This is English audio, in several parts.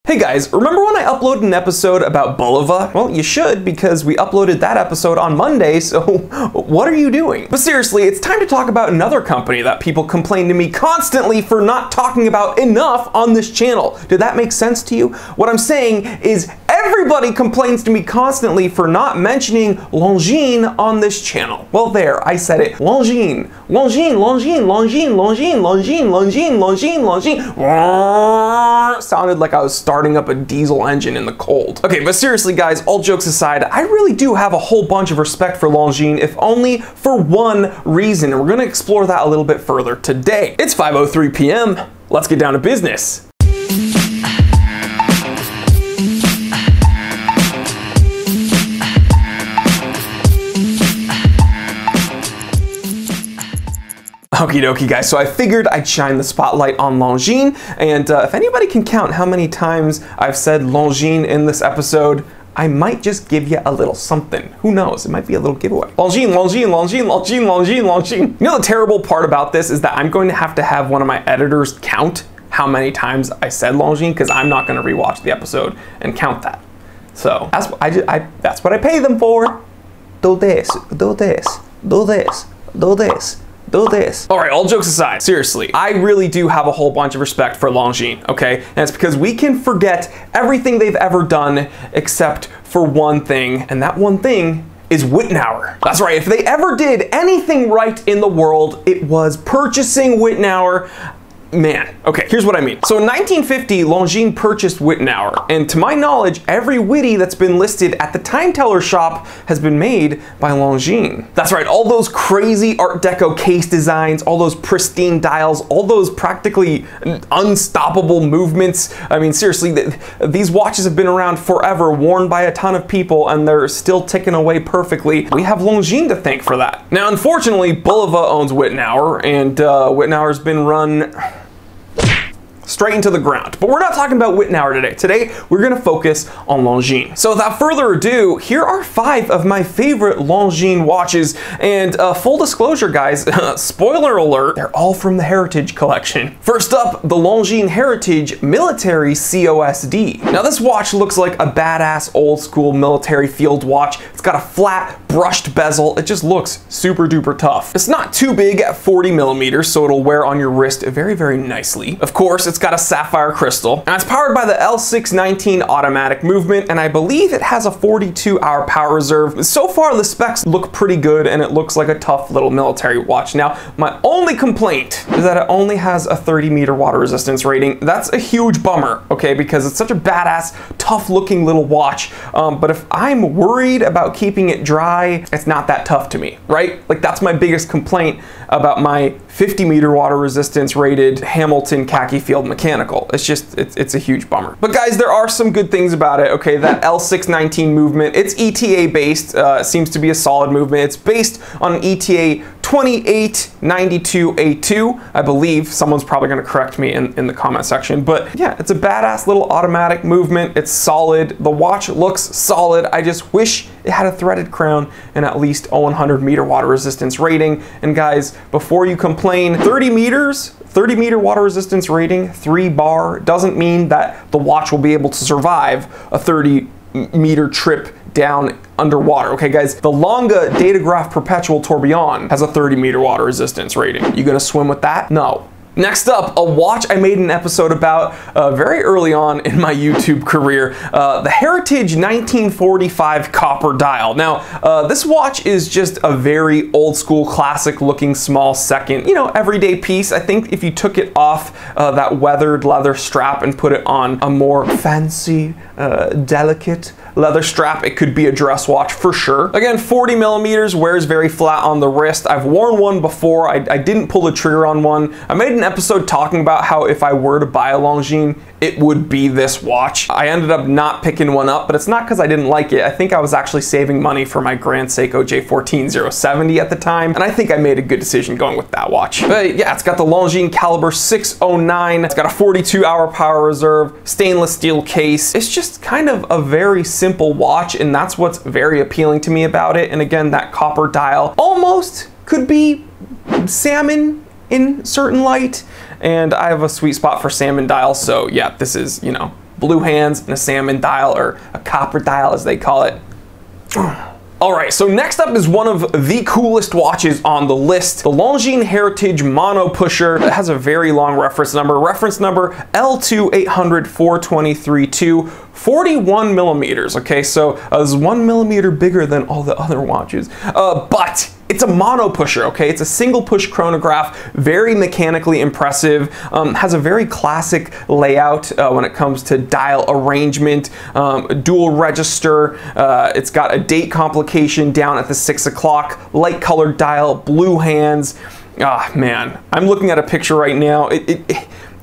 Hey guys, remember when I uploaded an episode about Bulova? Well, you should, because we uploaded that episode on Monday, so what are you doing? But seriously, it's time to talk about another company that people complain to me constantly for not talking about enough on this channel. Did that make sense to you? What I'm saying is everybody complains to me constantly for not mentioning Longines on this channel. Well, there, I said it. Longines, Longines, Longines, Longines, Longines, Longines, Longines, Longines. Sounded like I was starting up a diesel engine in the cold. Okay, but seriously guys, all jokes aside, I really do have a whole bunch of respect for Longines, if only for one reason. We're gonna explore that a little bit further today. It's 5:03 p.m. Let's get down to business. Okie dokie guys, so I figured I'd shine the spotlight on Longines, and if anybody can count how many times I've said Longines in this episode, I might just give you a little something. Who knows? It might be a little giveaway. Longines, Longines, Longines, Longines, Longines, Longines. You know the terrible part about this is that I'm going to have one of my editors count how many times I said Longines, because I'm not going to rewatch the episode and count that. So that's what I pay them for. Do this, do this, do this, do this. Do this. All right, all jokes aside, seriously, I really do have a whole bunch of respect for Longines, okay? And it's because we can forget everything they've ever done except for one thing, and that one thing is Wittenauer. That's right, if they ever did anything right in the world, it was purchasing Wittenauer. Man, okay, here's what I mean. So in 1950, Longines purchased Wittenauer, and to my knowledge, every Witty that's been listed at the time teller shop has been made by Longines. That's right, all those crazy Art Deco case designs, all those pristine dials, all those practically unstoppable movements. I mean, seriously, these watches have been around forever, worn by a ton of people, and they're still ticking away perfectly. We have Longines to thank for that. Now, unfortunately, Bulova owns Wittenauer, and Wittenauer's been run straight into the ground. But we're not talking about Wittenauer today. Today, we're gonna focus on Longines. So without further ado, here are 5 of my favorite Longines watches. And full disclosure, guys, spoiler alert, they're all from the Heritage collection. First up, the Longines Heritage Military COSD. Now this watch looks like a badass old school military field watch. It's got a flat brushed bezel. It just looks super duper tough. It's not too big at 40 millimeters, so it'll wear on your wrist very, very nicely. Of course, it's got a sapphire crystal, and it's powered by the L619 automatic movement, and I believe it has a 42-hour power reserve. So far, the specs look pretty good, and it looks like a tough little military watch. Now, my only complaint is that it only has a 30-meter water resistance rating. That's a huge bummer, okay, because it's such a badass, tough-looking little watch, but if I'm worried about keeping it dry, it's not that tough to me, right? Like, that's my biggest complaint about my 50-meter water resistance rated Hamilton khaki field mechanical. It's just, it's a huge bummer. But guys, there are some good things about it, okay? That L619 movement, it's ETA based, seems to be a solid movement. It's based on an ETA 2892A2, I believe. Someone's probably gonna correct me in the comment section, but yeah, it's a badass little automatic movement. It's solid. The watch looks solid. I just wish it had a threaded crown and at least a 100-meter water resistance rating. And guys, before you complain, 30-meter water resistance rating, 3 bar, doesn't mean that the watch will be able to survive a 30-meter trip down underwater. Okay guys, the Longa Datograph Perpetual Tourbillon has a 30-meter water resistance rating. You gonna swim with that? No. Next up, a watch I made an episode about very early on in my YouTube career, the Heritage 1945 copper dial. Now, this watch is just a very old school, classic looking small second, you know, everyday piece. I think if you took it off that weathered leather strap and put it on a more fancy, delicate leather strap, it could be a dress watch for sure. Again, 40 millimeters, wears very flat on the wrist. I've worn one before. I didn't pull the trigger on one. I made an episode talking about how if I were to buy a Longines, it would be this watch. I ended up not picking one up, but it's not because I didn't like it. I think I was actually saving money for my Grand Seiko J14070 at the time, and I think I made a good decision going with that watch. But yeah, it's got the Longines caliber 609. It's got a 42-hour power reserve, stainless steel case. It's just kind of a very simple watch, and that's what's very appealing to me about it. And again, that copper dial almost could be salmon in certain light, and I have a sweet spot for salmon dials, so yeah, this is, you know, blue hands, and a salmon dial, or a copper dial as they call it. Alright, so next up is one of the coolest watches on the list, the Longines Heritage Mono Pusher. It has a very long reference number L2-800-423-2, 41 millimeters, okay, so this is 1 millimeter bigger than all the other watches, but it's a mono pusher, okay? It's a single push chronograph, very mechanically impressive, has a very classic layout when it comes to dial arrangement, dual register, it's got a date complication down at the 6 o'clock, light colored dial, blue hands. Ah, man, I'm looking at a picture right now.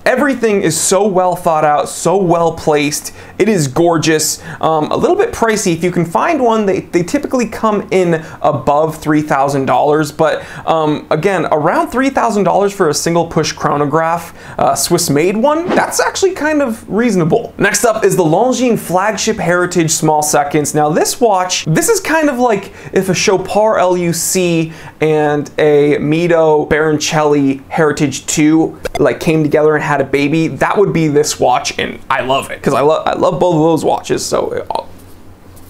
Everything is so well thought out, so well placed. It is gorgeous. A little bit pricey. If you can find one, they typically come in above $3,000, but again, around $3,000 for a single push chronograph, Swiss made one, that's actually kind of reasonable. Next up is the Longines Flagship Heritage Small Seconds. Now this watch, this is kind of like if a Chopard LUC and a Mito Baroncelli Heritage 2 like came together and had a baby. That would be this watch, and I love it because I love both of those watches, so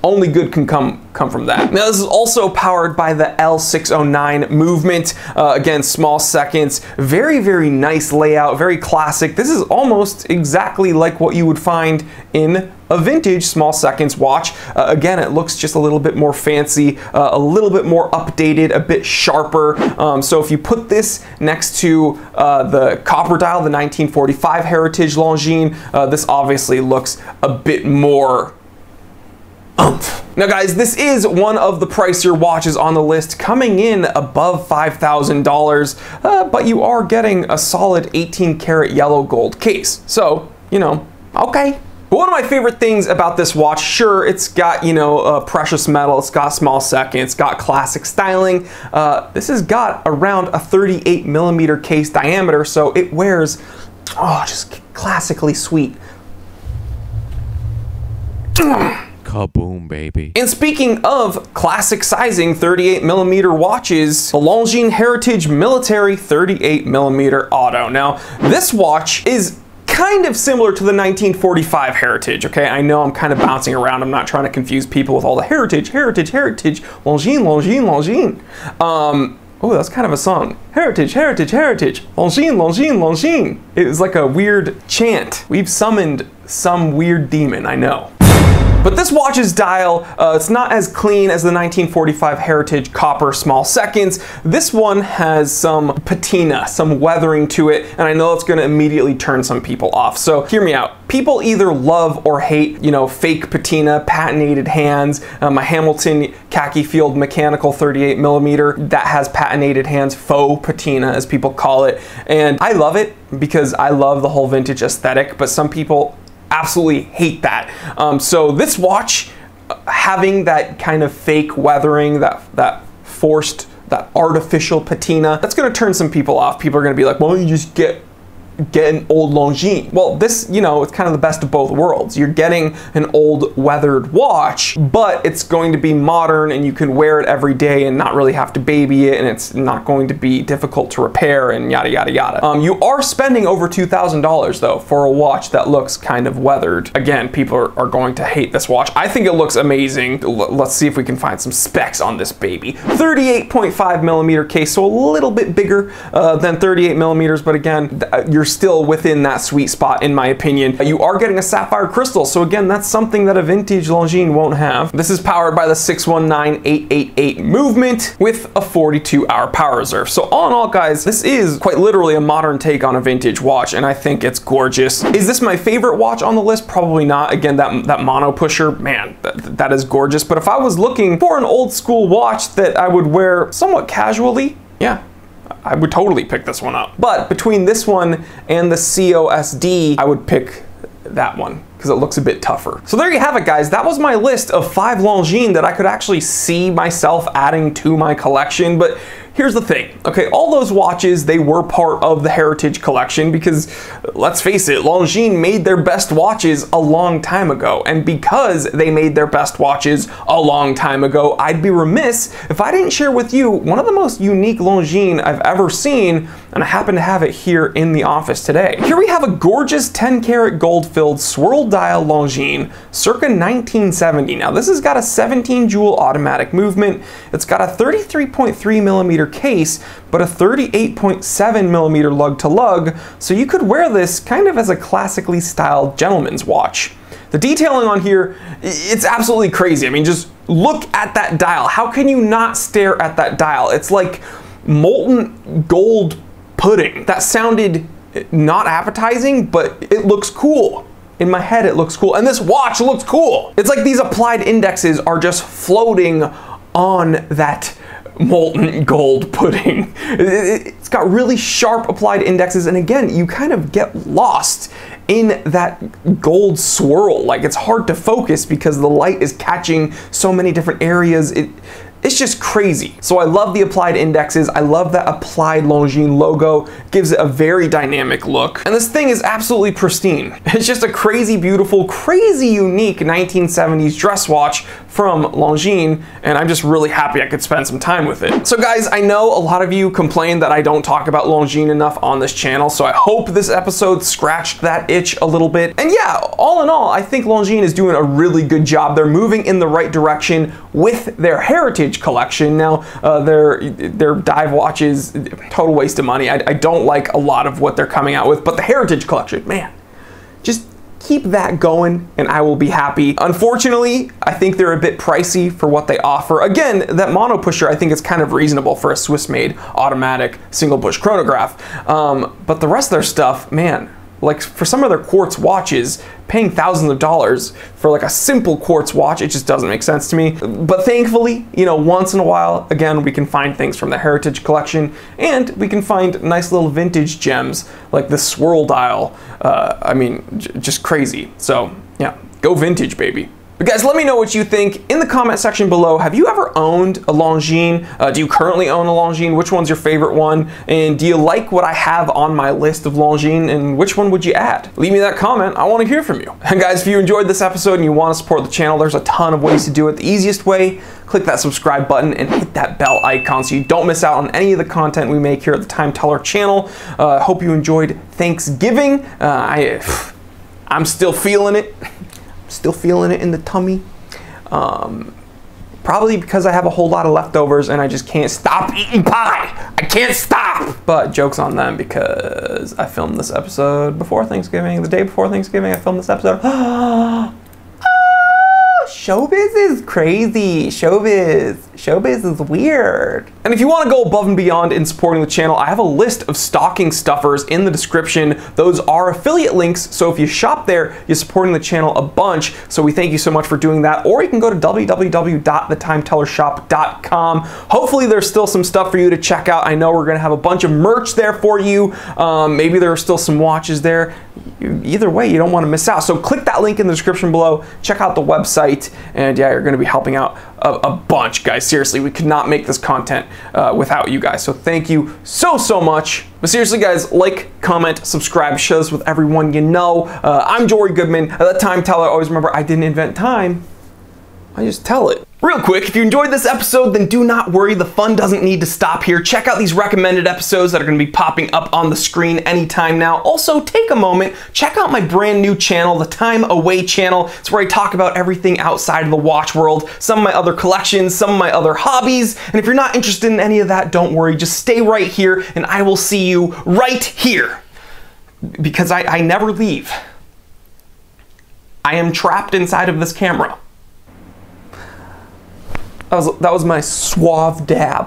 only good can come from that. Now this is also powered by the L609 movement. Again, small seconds, very, very nice layout, very classic. This is almost exactly like what you would find in a vintage small seconds watch. Again, it looks just a little bit more fancy, a little bit more updated, a bit sharper. So if you put this next to the copper dial, the 1945 Heritage Longines, this obviously looks a bit more oomph. Now guys, this is one of the pricier watches on the list, coming in above $5,000, but you are getting a solid 18 karat yellow gold case. So, you know, okay. But one of my favorite things about this watch, sure, it's got, you know, precious metal, it's got small seconds, it's got classic styling. This has got around a 38 millimeter case diameter, so it wears, oh, just classically sweet. Kaboom, baby. And speaking of classic sizing 38 millimeter watches, the Longines Heritage Military 38 millimeter Auto. Now, this watch is kind of similar to the 1945 Heritage, okay? I know I'm kind of bouncing around. I'm not trying to confuse people with all the Heritage, Longines. Oh, that's kind of a song. Heritage, Longines. It was like a weird chant. We've summoned some weird demon, I know. But this watch's dial, it's not as clean as the 1945 Heritage Copper Small Seconds. This one has some patina, some weathering to it, and I know it's gonna immediately turn some people off. So hear me out. People either love or hate, you know, fake patina, patinated hands. My Hamilton Khaki Field Mechanical 38 millimeter that has patinated hands, faux patina as people call it. And I love it because I love the whole vintage aesthetic, but some people absolutely hate that. So this watch, having that kind of fake weathering, that forced, that artificial patina, that's gonna turn some people off. People are gonna be like, why don't you just get an old Longines? Well, this, you know, it's kind of the best of both worlds. You're getting an old weathered watch, but it's going to be modern and you can wear it every day and not really have to baby it, and it's not going to be difficult to repair and yada, yada, yada. You are spending over $2,000 though for a watch that looks kind of weathered. Again, people are going to hate this watch. I think it looks amazing. Let's see if we can find some specs on this baby. 38.5 millimeter case, so a little bit bigger than 38 millimeters, but again, you're still within that sweet spot in my opinion. You are getting a sapphire crystal, so again, that's something that a vintage Longines won't have. This is powered by the 619888 movement with a 42-hour power reserve. So all in all, guys, this is quite literally a modern take on a vintage watch, and I think it's gorgeous. Is this my favorite watch on the list? Probably not. Again, that mono pusher, man, that is gorgeous. But if I was looking for an old school watch that I would wear somewhat casually, yeah, I would totally pick this one up. But between this one and the COSD, I would pick that one because it looks a bit tougher. So there you have it, guys. That was my list of 5 Longines that I could actually see myself adding to my collection. But here's the thing, okay, all those watches, they were part of the Heritage Collection because, let's face it, Longines made their best watches a long time ago, and because they made their best watches a long time ago, I'd be remiss if I didn't share with you one of the most unique Longines I've ever seen, and I happen to have it here in the office today. Here we have a gorgeous 10-karat gold-filled swirl dial Longines circa 1970. Now this has got a 17 jewel automatic movement, it's got a 33.3 millimeter case, but a 38.7 millimeter lug to lug, so you could wear this kind of as a classically styled gentleman's watch. The detailing on here, it's absolutely crazy. I mean, just look at that dial. How can you not stare at that dial? It's like molten gold pudding. That sounded not appetizing, but it looks cool. In my head, it looks cool. And this watch looks cool. It's like these applied indexes are just floating on that molten gold pudding. It's got really sharp applied indexes, and again, you kind of get lost in that gold swirl. Like, it's hard to focus because the light is catching so many different areas. It's just crazy. So I love the applied indexes. I love that applied Longines logo. Gives it a very dynamic look. And this thing is absolutely pristine. It's just a crazy beautiful, crazy unique 1970s dress watch from Longines, and I'm just really happy I could spend some time with it. So guys, I know a lot of you complain that I don't talk about Longines enough on this channel, so I hope this episode scratched that itch a little bit. And yeah, all in all, I think Longines is doing a really good job. They're moving in the right direction with their Heritage Collection. Now, their dive watches, total waste of money. I don't like a lot of what they're coming out with, but the Heritage Collection, man, just keep that going and I will be happy. Unfortunately, I think they're a bit pricey for what they offer. Again, that mono pusher I think is kind of reasonable for a Swiss-made automatic single push chronograph. But the rest of their stuff, man, like for some of their quartz watches, paying thousands of dollars for like a simple quartz watch, it just doesn't make sense to me. But thankfully, you know, once in a while, again, we can find things from the Heritage Collection, and we can find nice little vintage gems like this swirl dial. I mean, just crazy. So yeah, go vintage, baby. But guys, let me know what you think in the comment section below. Have you ever owned a Longines? Do you currently own a Longines? Which one's your favorite one? And do you like what I have on my list of Longines? And which one would you add? Leave me that comment. I want to hear from you. And guys, if you enjoyed this episode and you want to support the channel, there's a ton of ways to do it. The easiest way, click that subscribe button and hit that bell icon so you don't miss out on any of the content we make here at the Time Teller channel. Hope you enjoyed Thanksgiving. I'm still feeling it. Still feeling it in the tummy. Probably because I have a whole lot of leftovers and I just can't stop eating pie. I can't stop. But joke's on them because I filmed this episode before Thanksgiving. The day before Thanksgiving, I filmed this episode. Showbiz is crazy. Showbiz is weird. And if you want to go above and beyond in supporting the channel, I have a list of stocking stuffers in the description. Those are affiliate links, so if you shop there, you're supporting the channel a bunch. So we thank you so much for doing that. Or you can go to www.thetimetellershop.com. Hopefully there's still some stuff for you to check out. I know we're gonna have a bunch of merch there for you. Maybe there are still some watches there. Either way, you don't want to miss out. So click that link in the description below, check out the website, and yeah, you're going to be helping out a bunch, guys. Seriously, we could not make this content without you guys. So thank you so much. But seriously, guys, like, comment, subscribe, share this with everyone you know. I'm Jory Goodman, the Time Teller. Always remember, I didn't invent time. I just tell it. Real quick, if you enjoyed this episode, then do not worry, the fun doesn't need to stop here. Check out these recommended episodes that are going to be popping up on the screen anytime now. Also, take a moment, check out my brand new channel, the Time Away channel. It's where I talk about everything outside of the watch world, some of my other collections, some of my other hobbies. And if you're not interested in any of that, don't worry, just stay right here and I will see you right here. Because I never leave. I am trapped inside of this camera. That was my suave dab.